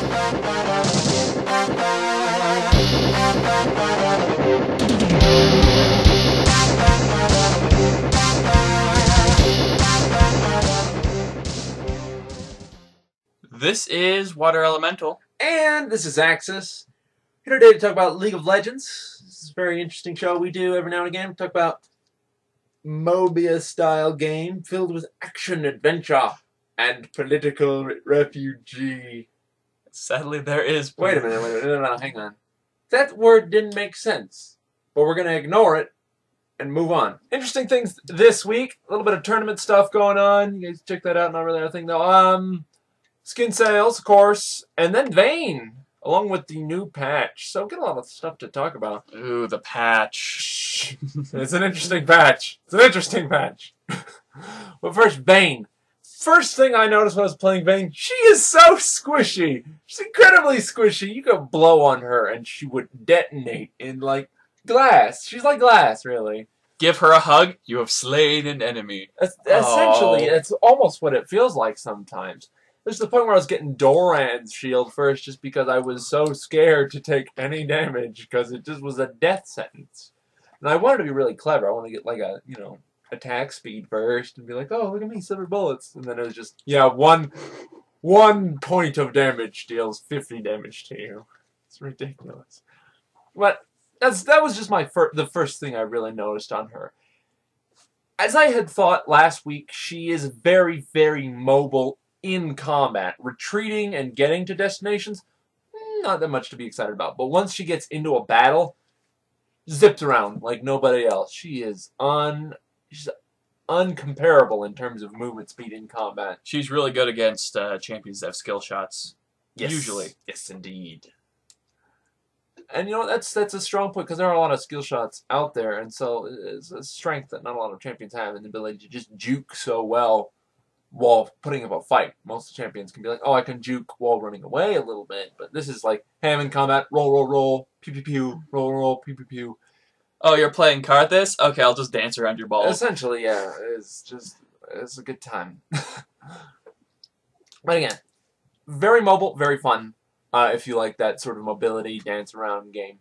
This is Water Elemental. And this is Axis. Here today to talk about League of Legends. This is a very interesting show we do every now and again. We talk about MOBA-style game filled with action, adventure, and political refugee. Sadly, there is... Wait a minute, no, hang on. That word didn't make sense. But we're going to ignore it and move on. Interesting things this week. A little bit of tournament stuff going on. You guys check that out. Not really a thing, though. Skin sales, of course, and then Vayne, along with the new patch. So, get a lot of stuff to talk about. Ooh, the patch. It's an interesting patch. It's an interesting patch. But first, Vayne. First thing I noticed when I was playing Vayne, she is so squishy. She's incredibly squishy. You could blow on her and she would detonate in, like, glass. She's like glass, really. Give her a hug, you have slain an enemy. Essentially, it's almost what it feels like sometimes. There's the point where I was getting Doran's shield first just because I was so scared to take any damage because it just was a death sentence. And I wanted to be really clever. I want to get like a, attack speed first and be like, oh, look at me, silver bullets. And then it was just, yeah, one point of damage deals 50 damage to you. It's ridiculous. But that was just the first thing I really noticed on her. As I had thought last week, she is very, very mobile in combat. Retreating and getting to destinations, not that much to be excited about. But once she gets into a battle, zips around like nobody else. She's uncomparable in terms of movement speed in combat. She's really good against champions that have skill shots. Yes. Usually. Yes, indeed. And that's a strong point because there are a lot of skill shots out there, and so it's a strength that not a lot of champions have, and the ability to just juke so well while putting up a fight. Most champions can be like, oh, I can juke while running away a little bit, but this is like, hey, I'm in combat, roll, pew, pew, pew, roll, pew, pew, pew. Oh, you're playing Karthus? Okay, I'll just dance around your ball. Essentially, yeah, it's a good time. But again, very mobile, very fun, if you like that sort of mobility, dance around game.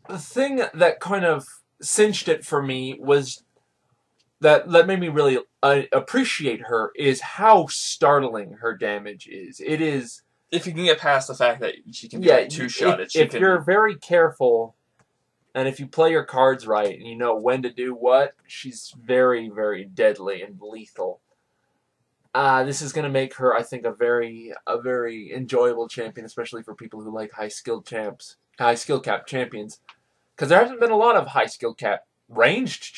The thing that kind of cinched it for me was that made me really appreciate her is how startling her damage is. It is... If you can get past the fact that she can be like two-shotted. If you're very careful, and if you play your cards right, and you know when to do what, she's very, very deadly and lethal. This is going to make her, I think, a very enjoyable champion, especially for people who like high skill cap champions. Because there hasn't been a lot of high skill cap ranged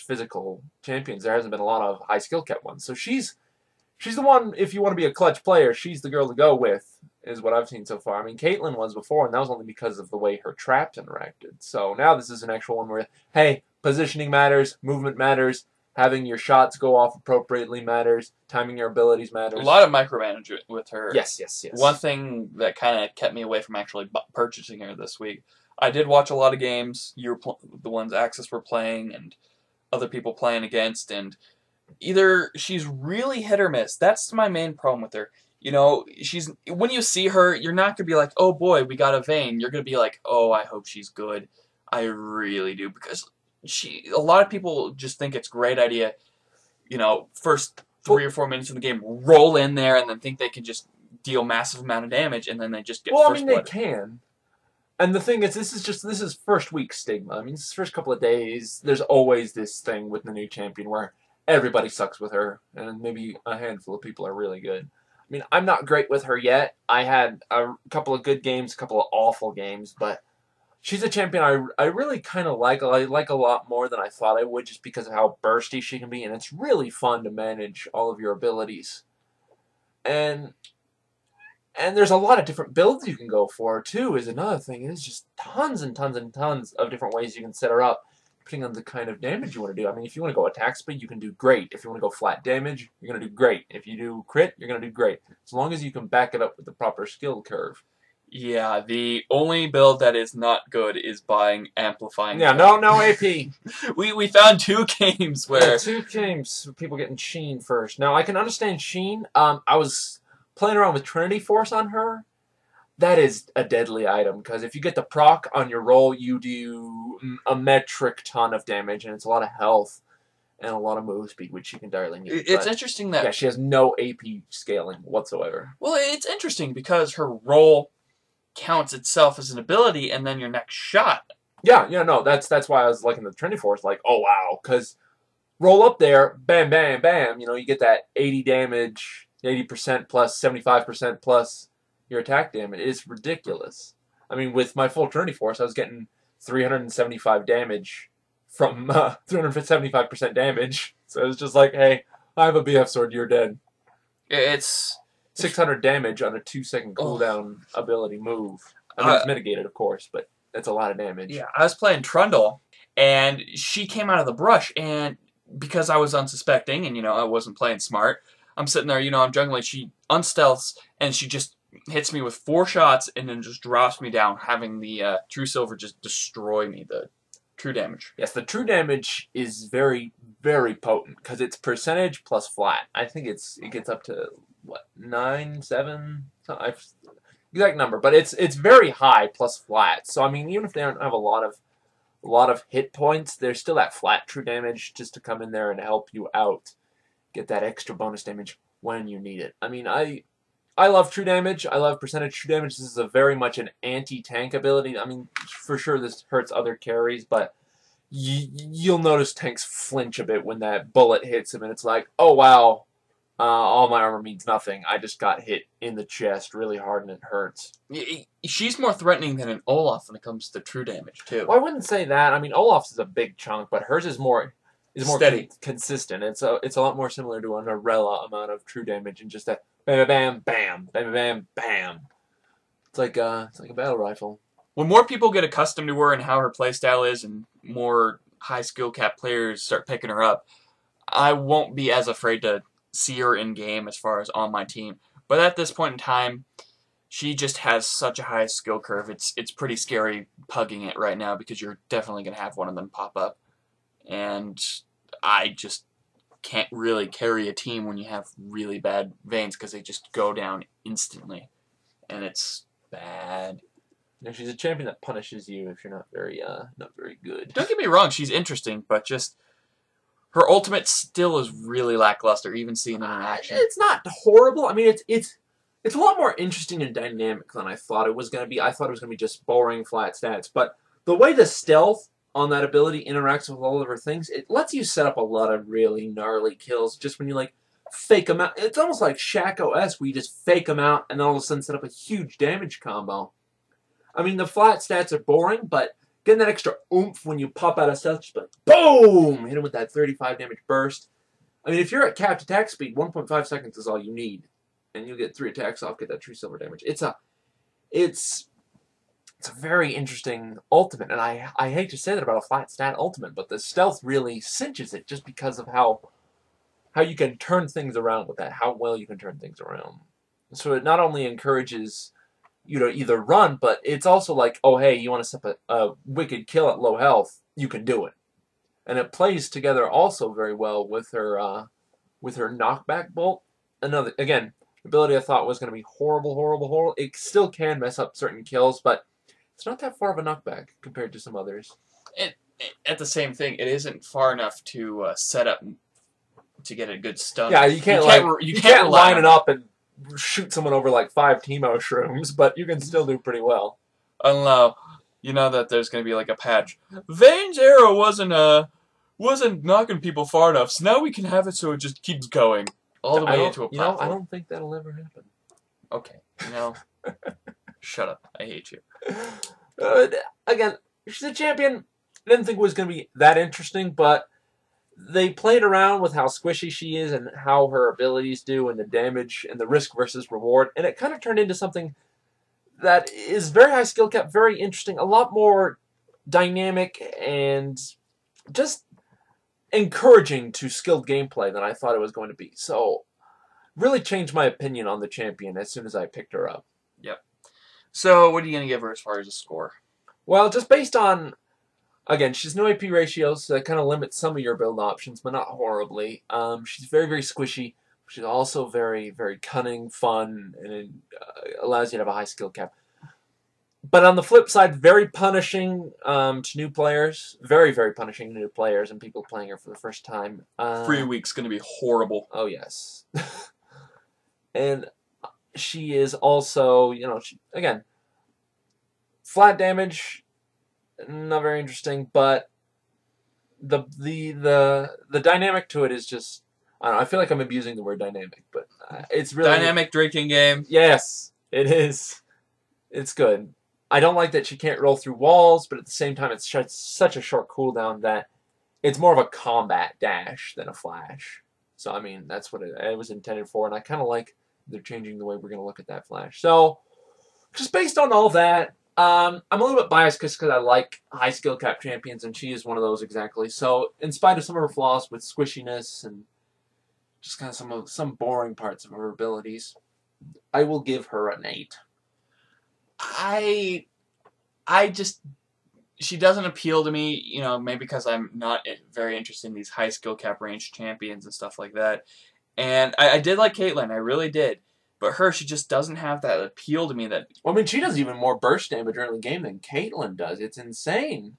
physical champions. There hasn't been a lot of high skill cap ones. So she's the one, if you want to be a clutch player, she's the girl to go with, is what I've seen so far. I mean, Caitlyn was before, and that was only because of the way her traps interacted. So now this is an actual one where, hey, positioning matters, movement matters, having your shots go off appropriately matters, timing your abilities matters. A lot of micromanagement with her. Yes. One thing that kind of kept me away from actually purchasing her this week, I did watch a lot of games. You were the ones Axis were playing and other people playing against, and either she's really hit or miss. That's my main problem with her. When you see her, you're not going to be like, oh boy, we got a Vayne. You're going to be like, oh, I hope she's good. I really do, because a lot of people just think it's a great idea, first 3 or 4 minutes in the game, roll in there and then think they can just deal massive amount of damage, and then they just get first blood. They can. And the thing is, this is first week stigma. I mean, this first couple of days, there's always this thing with the new champion where everybody sucks with her, and maybe a handful of people are really good. I mean, I'm not great with her yet. I had a couple of good games, a couple of awful games, but she's a champion I really kind of like. I like a lot more than I thought I would, just because of how bursty she can be, and it's really fun to manage all of your abilities. And there's a lot of different builds you can go for, too, is another thing. There's just tons and tons and tons of different ways you can set her up, depending on the kind of damage you want to do. I mean, if you want to go attack speed, you can do great. If you want to go flat damage, you're going to do great. If you do crit, you're going to do great. As long as you can back it up with the proper skill curve. Yeah, the only build that is not good is buying amplifying. Yeah, no AP. we found 2 games where... Yeah, 2 games, people getting Sheen first. Now, I can understand Sheen. I was playing around with Trinity Force on her, that is a deadly item, because if you get the proc on your roll, you do a metric ton of damage, and it's a lot of health and a lot of move speed, which you can directly need. It's interesting that... Yeah, she has no AP scaling whatsoever. Well, it's interesting because her roll counts itself as an ability, and then your next shot. Yeah, no, that's why I was liking the Trinity Force, like, oh wow, because roll up there, bam, bam, bam, you get that 80 damage, 80% plus 75% plus your attack damage. It's ridiculous. I mean, with my full Trinity Force, I was getting 375 damage from 375% damage. So it was just like, hey, I have a BF sword, you're dead. It's 600 damage on a 2-second cooldown ability move. I mean, it's mitigated, of course, but that's a lot of damage. Yeah, I was playing Trundle, and she came out of the brush, and because I was unsuspecting, and, I wasn't playing smart, I'm sitting there, I'm jungling, she unstealths, and she just hits me with 4 shots, and then just drops me down, having the True Silver just destroy me, the true damage. Yes, the true damage is very, very potent, because it's percentage plus flat. I think it gets up to, what, 9, 7? Exact number, but it's very high plus flat. So, I mean, even if they don't have a lot of hit points, there's still that flat true damage just to come in there and help you out. Get that extra bonus damage when you need it. I mean, I love true damage. I love percentage true damage. This is a very much an anti-tank ability. I mean, for sure this hurts other carries, but you'll notice tanks flinch a bit when that bullet hits him, and it's like, oh wow, all my armor means nothing. I just got hit in the chest really hard, and it hurts. She's more threatening than an Olaf when it comes to true damage, too. Well, I wouldn't say that. I mean, Olaf's is a big chunk, but hers is more steady, consistent. It's a lot more similar to an Arella amount of true damage, and just that bam, bam, bam, bam, bam, bam. It's like a battle rifle. When more people get accustomed to her and how her playstyle is, and more high skill cap players start picking her up, I won't be as afraid to see her in game as far as on my team. But at this point in time, she just has such a high skill curve. It's pretty scary pugging it right now, because you're definitely going to have one of them pop up. And I just can't really carry a team when you have really bad Vaynes, because they just go down instantly. And it's bad. No, she's a champion that punishes you if you're not very good. Don't get me wrong, she's interesting, but just her ultimate still is really lackluster, even seeing it in action. It's not horrible. I mean, it's a lot more interesting and dynamic than I thought it was going to be. I thought it was going to be just boring, flat stats. But the way the stealth on that ability interacts with all of her things, it lets you set up a lot of really gnarly kills just when you, like, fake them out. It's almost like Shaco-esque, where you just fake them out and then all of a sudden set up a huge damage combo. I mean, the flat stats are boring, but getting that extra oomph when you pop out of stealth, just like, boom! Hit him with that 35 damage burst. I mean, if you're at capped attack speed, 1.5 seconds is all you need. And you'll get 3 attacks off, get that true silver damage. It's a very interesting ultimate, and I hate to say that about a flat stat ultimate, but the stealth really cinches it just because of how you can turn things around with that, how well you can turn things around. So it not only encourages you to either run, but it's also like, oh hey, you want to set up a wicked kill at low health, you can do it. And it plays together also very well with her knockback bolt. Another, again, ability I thought was going to be horrible. It still can mess up certain kills, but it's not that far of a knockback compared to some others. At the same thing, it isn't far enough to set up to get a good stun. Yeah, you can't line it up and shoot someone over like 5 Teemo shrooms, but you can still do pretty well. Unless you know that there's going to be like a patch. Vayne's arrow wasn't knocking people far enough, so now we can have it so it just keeps going all the way into a platform. I don't think that'll ever happen. Okay, shut up. I hate you. Again, she's a champion. I didn't think it was going to be that interesting, but they played around with how squishy she is and how her abilities do and the damage and the risk versus reward, and it kind of turned into something that is very high skill cap, very interesting, a lot more dynamic and just encouraging to skilled gameplay than I thought it was going to be. So, really changed my opinion on the champion as soon as I picked her up. Yep. So, what are you going to give her as far as a score? Well, just based on, again, she's no AP ratios, so that kind of limits some of your build options, but not horribly. She's very, very squishy, She's also very, very cunning, fun, and it allows you to have a high skill cap. But on the flip side, very punishing to new players. Very, very punishing to new players and people playing her for the first time. Free week's going to be horrible. Oh, yes. And she is also, again, flat damage, not very interesting, but the dynamic to it is just, I don't know, I feel like I'm abusing the word dynamic, but it's really... Dynamic drinking game. Yes, it is. It's good. I don't like that she can't roll through walls, but at the same time, it's such a short cooldown that it's more of a combat dash than a flash. So, I mean, that's what it was intended for, and I kind of like they're changing the way we're going to look at that flash. So, just based on all that, I'm a little bit biased because I like high skill cap champions, and she is one of those exactly. So, in spite of some of her flaws with squishiness and just kind of some boring parts of her abilities, I will give her an 8. She doesn't appeal to me, maybe because I'm not very interested in these high skill cap range champions and stuff like that. And I did like Caitlyn, I really did. But she just doesn't have that appeal to me that... Well, I mean, she does even more burst damage early game than Caitlyn does. It's insane.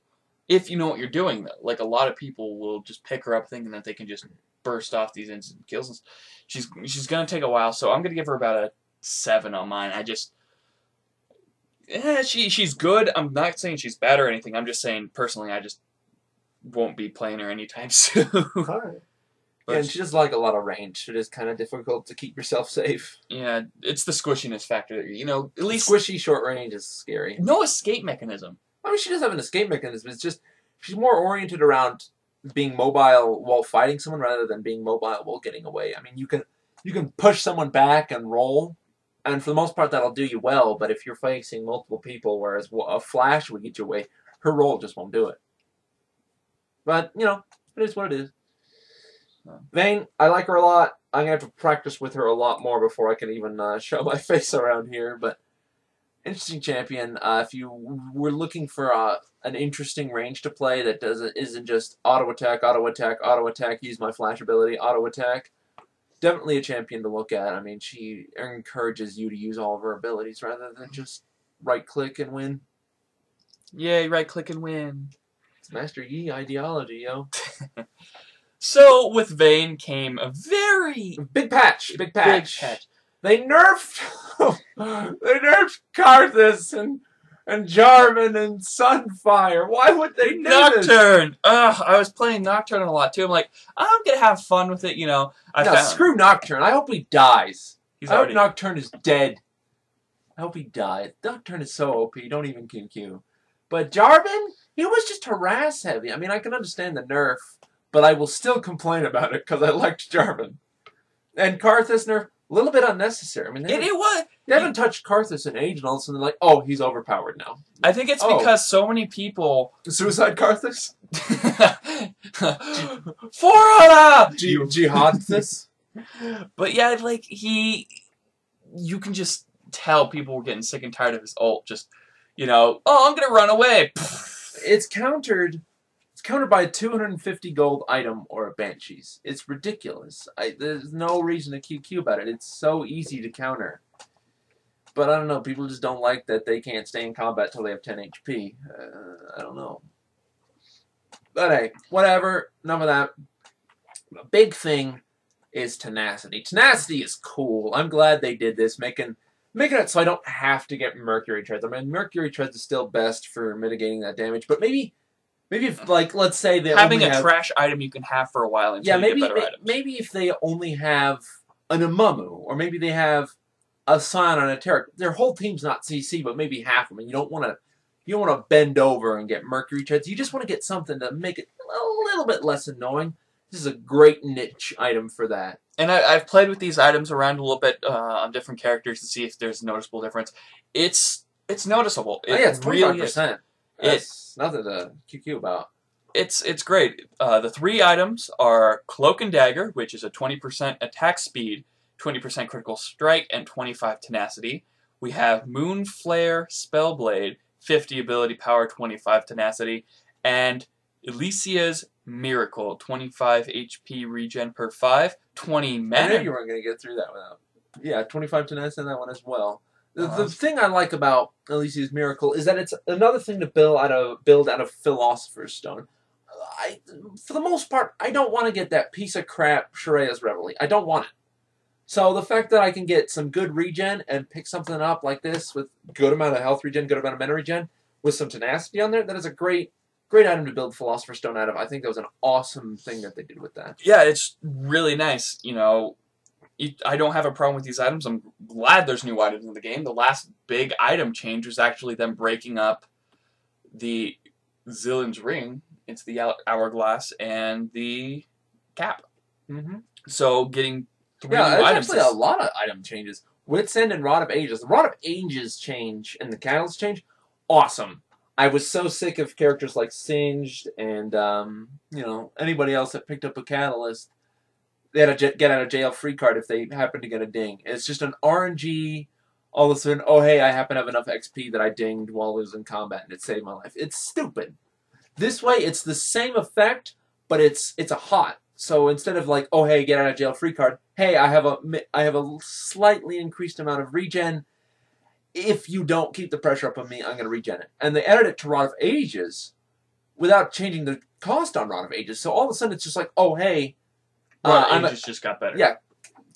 If you know what you're doing, though. Like, a lot of people will just pick her up thinking that they can just burst off these instant kills. She's going to take a while, so I'm going to give her about a 7 on mine. She's good. I'm not saying she's bad or anything. I'm just saying, personally, I just won't be playing her anytime soon. All right. And she does like a lot of range. It is kind of difficult to keep yourself safe. Yeah, it's the squishiness factor. At least squishy short range is scary. No escape mechanism. I mean, she does have an escape mechanism. It's just she's more oriented around being mobile while fighting someone rather than being mobile while getting away. I mean, you can push someone back and roll, and for the most part that'll do you well. But if you're facing multiple people, whereas a flash would get you away, her roll just won't do it. But it is what it is. Vayne, I like her a lot. I'm going to have to practice with her a lot more before I can even show my face around here. But interesting champion. If you were looking for an interesting range to play that isn't just auto attack, auto attack, auto attack, use my flash ability, auto attack, definitely a champion to look at. I mean, she encourages you to use all of her abilities rather than just right-click and win. Yay, right-click and win. It's Master Yi ideology, yo. So, with Vayne came a very... Big patch. They nerfed... they nerfed Karthus and Jarvan and Sunfire. Why would they do Nocturne! Ugh, I was playing Nocturne a lot, too. I'm like, I'm going to have fun with it, Screw Nocturne. I hope he dies. I hope Nocturne is dead. I hope he dies. Nocturne is so OP. Don't even QQ. But Jarvan, he was just harass heavy. I mean, I can understand the nerf, but I will still complain about it because I liked Jarvan. And Karthus nerf, a little bit unnecessary. I mean, it was. They haven't touched Karthus in age, and all of a sudden they're like, oh, he's overpowered now. I think it's because so many people... Suicide Karthus? For Jihadthus? But yeah, you can just tell people were getting sick and tired of his ult. Just, oh, I'm going to run away. It's countered by a 250 gold item or a Banshees. It's ridiculous. There's no reason to QQ about it. It's so easy to counter. But I don't know. People just don't like that they can't stay in combat till they have 10 HP. I don't know. But hey, whatever. Enough of that. The big thing is tenacity. Tenacity is cool. I'm glad they did this, making it so I don't have to get Mercury Treads. I mean, Mercury Treads is still best for mitigating that damage, but maybe if, let's say they having a trash item you can have for a while until you get better items. Maybe if they only have an Amamu, or maybe they have a Scion on a Terra. Their whole team's not CC, but maybe half of them, and you don't want to bend over and get Mercury Treads. You just want to get something to make it a little bit less annoying. This is a great niche item for that. And I've played with these items around a little bit on different characters to see if there's a noticeable difference. It's noticeable. It's 25%. It's nothing to QQ about. It's great. The 3 items are Cloak and Dagger, which is a 20% attack speed, 20% critical strike, and 25 tenacity. We have Moonflare Spellblade, 50 ability power, 25 tenacity, and Elysia's Miracle, 25 HP regen per 5, 20 I knew mana. you weren't going to get through that without. Yeah, 25 tenacity in that one as well. The Oh, thing I like about Alicia's Miracle is that it's another thing to build out of Philosopher's Stone. For the most part, I don't want to get that piece of crap Shreya's Reveille. I don't want it. So the fact that I can get some good regen and pick something up like this with good amount of health regen, good amount of mana regen, with some tenacity on there, that is a great item to build Philosopher's Stone out of. I think that was an awesome thing that they did with that. yeah, it's really nice. You know, I don't have a problem with these items. I'm glad there's new items in the game. The last big item change was actually them breaking up the Zillion's Ring into the Hourglass and the Cap. Mm-hmm. So getting 3 Yeah, new there's items. actually a lot of item changes. Wits End and Rod of Ages. The Rod of Ages change and the Catalyst change, awesome. I was so sick of characters like Singed and anybody else that picked up a Catalyst. They had a get out of jail free card if they happened to get a ding. It's just an RNG. All of a sudden, oh hey, I happen to have enough XP that I dinged while I was in combat and it saved my life. It's stupid. This way, it's the same effect, but it's a hot. So instead of like, oh hey, get out of jail free card, hey, I have a slightly increased amount of regen. If you don't keep the pressure up on me, I'm going to regen it. And they added it to Rod of Ages without changing the cost on Rod of Ages. So all of a sudden, it's just like, oh hey, Ages just got better. Yeah,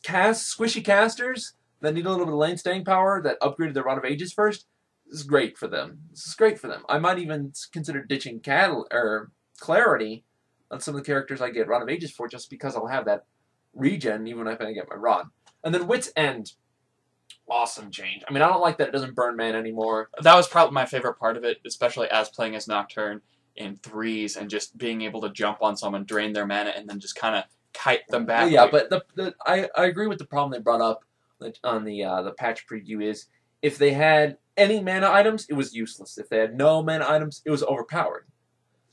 squishy casters that need a little bit of lane staying power that upgraded their Rod of Ages first. This is great for them. This is great for them. I might even consider ditching Clarity on some of the characters I get Rod of Ages for just because I'll have that regen even if I get my Rod. And then Wits End. Awesome change. I mean, I don't like that it doesn't burn mana anymore. That was probably my favorite part of it, especially as playing as Nocturne in 3s and just being able to jump on someone, drain their mana, and then just kind of kite them back. Well, yeah, but I agree with the problem they brought up on the patch preview is if they had any mana items, it was useless. If they had no mana items, it was overpowered.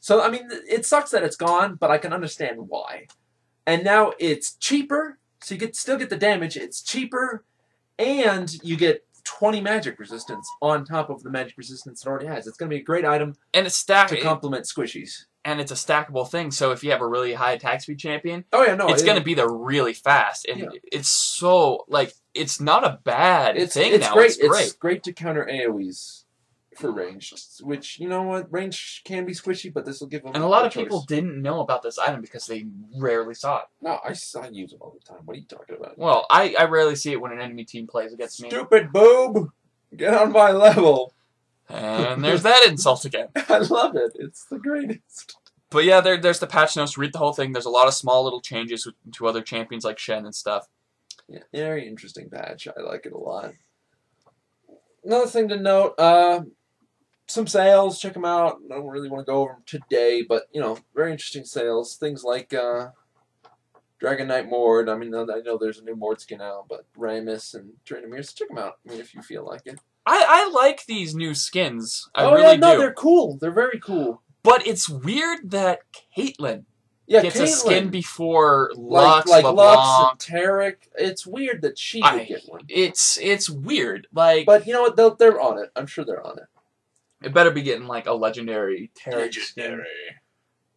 So, I mean, it sucks that it's gone, but I can understand why. And now it's cheaper, so you still get the damage. It's cheaper, and you get 20 magic resistance on top of the magic resistance it already has. It's going to be a great item and it's stacked to complement squishies. And it's a stackable thing, so if you have a really high attack speed champion, it's going to be there really fast. And it's so, like, it's not a bad thing now. Great. It's great. It's great to counter AoEs for range, which, you know what, range can be squishy, but this will give them and a lot of people didn't know about this item because they rarely saw it. No, I use them all the time. What are you talking about? Well, I rarely see it when an enemy team plays against me. Stupid boob! Get on my level! And there's that insult again. I love it. It's the greatest. But yeah, there's the patch notes. Read the whole thing. There's a lot of small little changes to other champions like Shen and stuff. Yeah, very interesting patch. I like it a lot. Another thing to note, some sales. Check them out. I don't really want to go over them today, but, very interesting sales. Things like Dragon Knight Mord. I mean, I know there's a new Mord skin out, but Ramus and Draenamir, so check them out. I mean, if you feel like it. I like these new skins. I really really do. do. They're cool. They're very cool. But it's weird that Caitlyn gets a skin before Lux, like LeBlanc. Lux and Tarek. It's weird that she would get one. It's weird. Like, but you know what? They're on it. I'm sure they're on it. It better be getting like a legendary Tarek skin.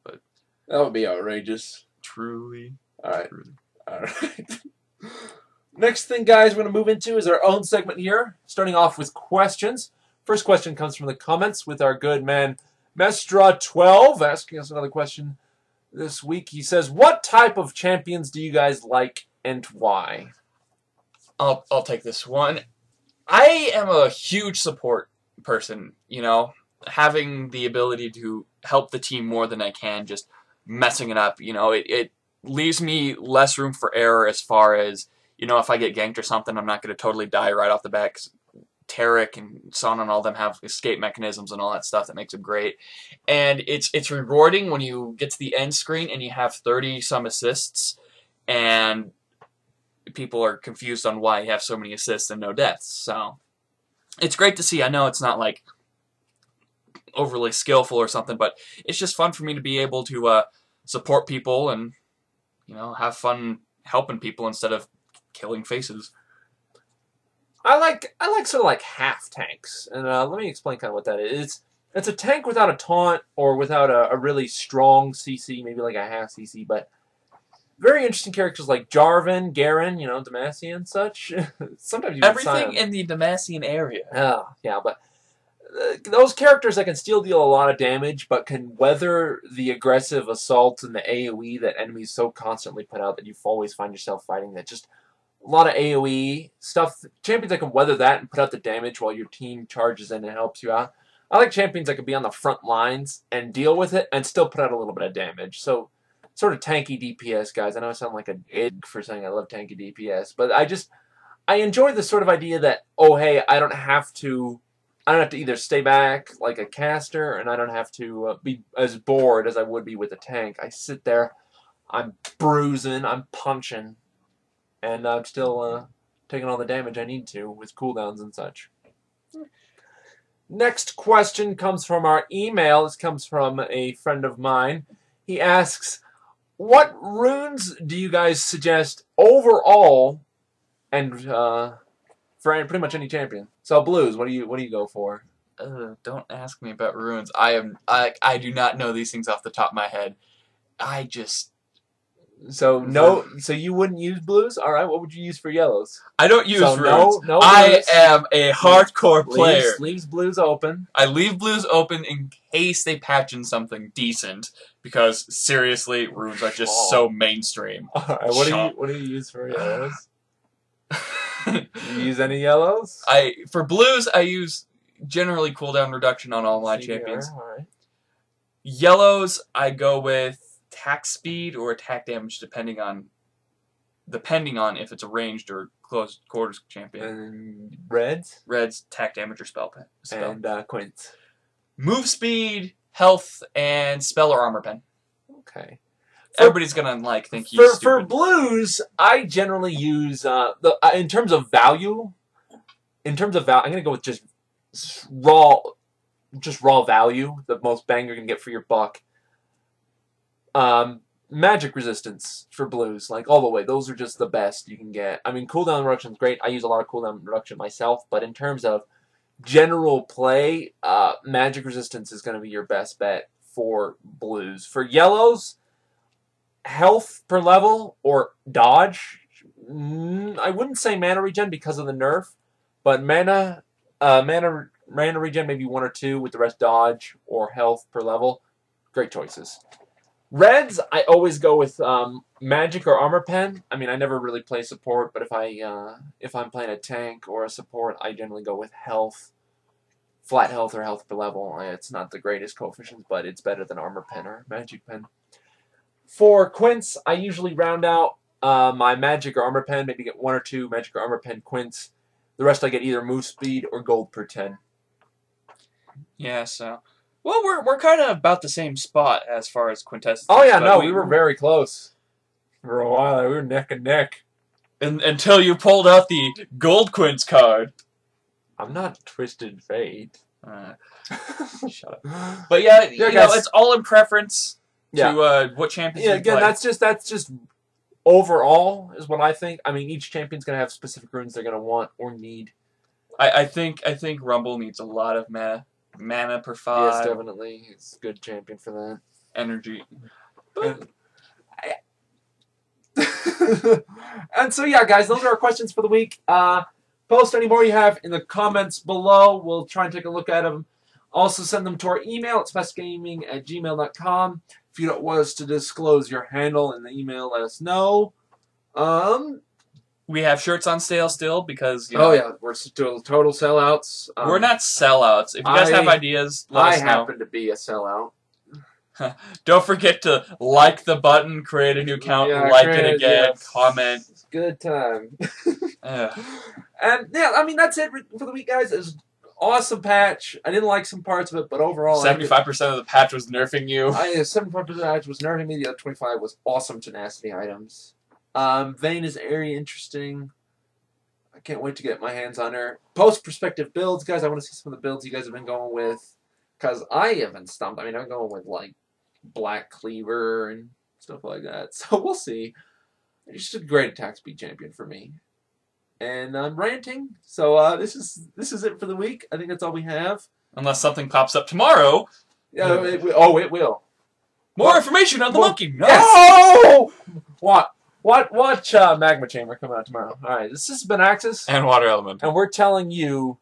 But that would be outrageous. Truly. All right. Next thing, guys, we're going to move into is our own segment here, starting off with questions. First question comes from the comments with our good man, Mestra12, asking us another question this week. He says, what type of champions do you guys like and why? I'll take this one. I am a huge support person, having the ability to help the team more than I can, just messing it up. It leaves me less room for error as far as, if I get ganked or something, I'm not going to totally die right off the bat. Tarek and Son and all them have escape mechanisms and all that stuff that makes them great. And it's rewarding when you get to the end screen and you have 30-some assists and people are confused on why you have so many assists and no deaths. So it's great to see. I know it's not like overly skillful or something, but it's just fun for me to be able to support people and, have fun helping people instead of killing faces. I like sort of like half tanks, and let me explain kind of what that is. It's a tank without a taunt or without a really strong CC, maybe like a half CC, but very interesting characters like Jarvan, Garen, Demacia and such. Sometimes you Everything in the Demacian area. Oh, yeah, but those characters that can still deal a lot of damage, but can weather the aggressive assault and the AoE that enemies so constantly put out that you always find yourself fighting that just a lot of AoE stuff. Champions that can weather that and put out the damage while your team charges in and helps you out. I like champions that can be on the front lines and deal with it and still put out a little bit of damage. So, sort of tanky DPS guys. I know I sound like an idiot for saying I love tanky DPS, but I enjoy the sort of idea that, oh hey, I don't have to either stay back like a caster, and I don't have to be as bored as I would be with a tank. I sit there, I'm bruising, I'm punching, and I'm still taking all the damage I need to with cooldowns and such. Next question comes from our email. This comes from a friend of mine. He asks, what runes do you guys suggest overall, and for pretty much any champion? So Blues, what do you go for? Don't ask me about runes. I do not know these things off the top of my head. So you wouldn't use Blues? All right, what would you use for yellows? I don't use runes. No I Blues. am a hardcore player. Leaves Blues open. I leave Blues open in case they patch in something decent, because seriously, runes are just so mainstream. All right, what do you use for yellows? You use any yellows? For Blues, I use generally cooldown reduction on all my champions. All right. Yellows, I go with attack speed or attack damage, depending on if it's a ranged or close quarters champion. And Reds? Reds, attack damage or spell. And Quints. Move speed, health, and spell or armor pen. Okay. Everybody's gonna think he's stupid. For Blues, I generally use in terms of value. I'm gonna go with just raw value, the most bang you're gonna get for your buck. Magic resistance for Blues, like all the way. Those are just the best you can get. I mean, cooldown reduction is great. I use a lot of cooldown reduction myself, but in terms of general play, magic resistance is going to be your best bet for Blues. For Yellows, health per level or dodge. I wouldn't say mana regen because of the nerf, but mana regen maybe 1 or 2 with the rest dodge or health per level. Great choices. Reds, I always go with magic or armor pen. I mean, I never really play support, but if I'm playing a tank or a support, I generally go with health, flat health or health per level. It's not the greatest coefficients, but it's better than armor pen or magic pen. For Quints, I usually round out my magic or armor pen, maybe get 1 or 2 magic or armor pen Quints. The rest I get either move speed or gold per 10. Yeah, so... Well, we're kind of about the same spot as far as quintessence. Oh yeah, no, we were very close. For a while, we were neck and neck. Until you pulled out the gold quints card. I'm not Twisted Fate. Shut up. But yeah, it's all in preference to what champions you again, play. that's just overall is what I think. I mean, each champion's gonna have specific runes they're gonna want or need. I think Rumble needs a lot of mana per 5. Yes, definitely. It's a good champion for that. Energy. And so yeah, guys, those are our questions for the week. Post any more you have in the comments below. We'll try and take a look at them. Also send them to our email at spazgaming@gmail.com. If you don't want us to disclose your handle in the email, let us know. We have shirts on sale still because, oh yeah, we're still total sellouts. We're not sellouts. If you guys have ideas, let us know. I happen to be a sellout. Don't forget to like the button, create a new account, like it again, comment. It's a good time. And yeah, I mean, that's it for the week, guys. It was an awesome patch. I didn't like some parts of it, but overall... 75% of the patch was nerfing you. 75% of the patch was nerfing me. The other 25% was awesome tenacity items. Vayne is very interesting. I can't wait to get my hands on her. Post-perspective builds, guys. I want to see some of the builds you guys have been going with. Because I haven't stumped. I mean, I'm going with, like, Black Cleaver and stuff like that. So we'll see. It's just a great attack speed champion for me. And I'm ranting. So this is it for the week. I think that's all we have. Unless something pops up tomorrow. Yeah, it will. More information on the monkey. No! Watch Magma Chamber come out tomorrow. All right, this has been Axis. And Water Element. And we're telling you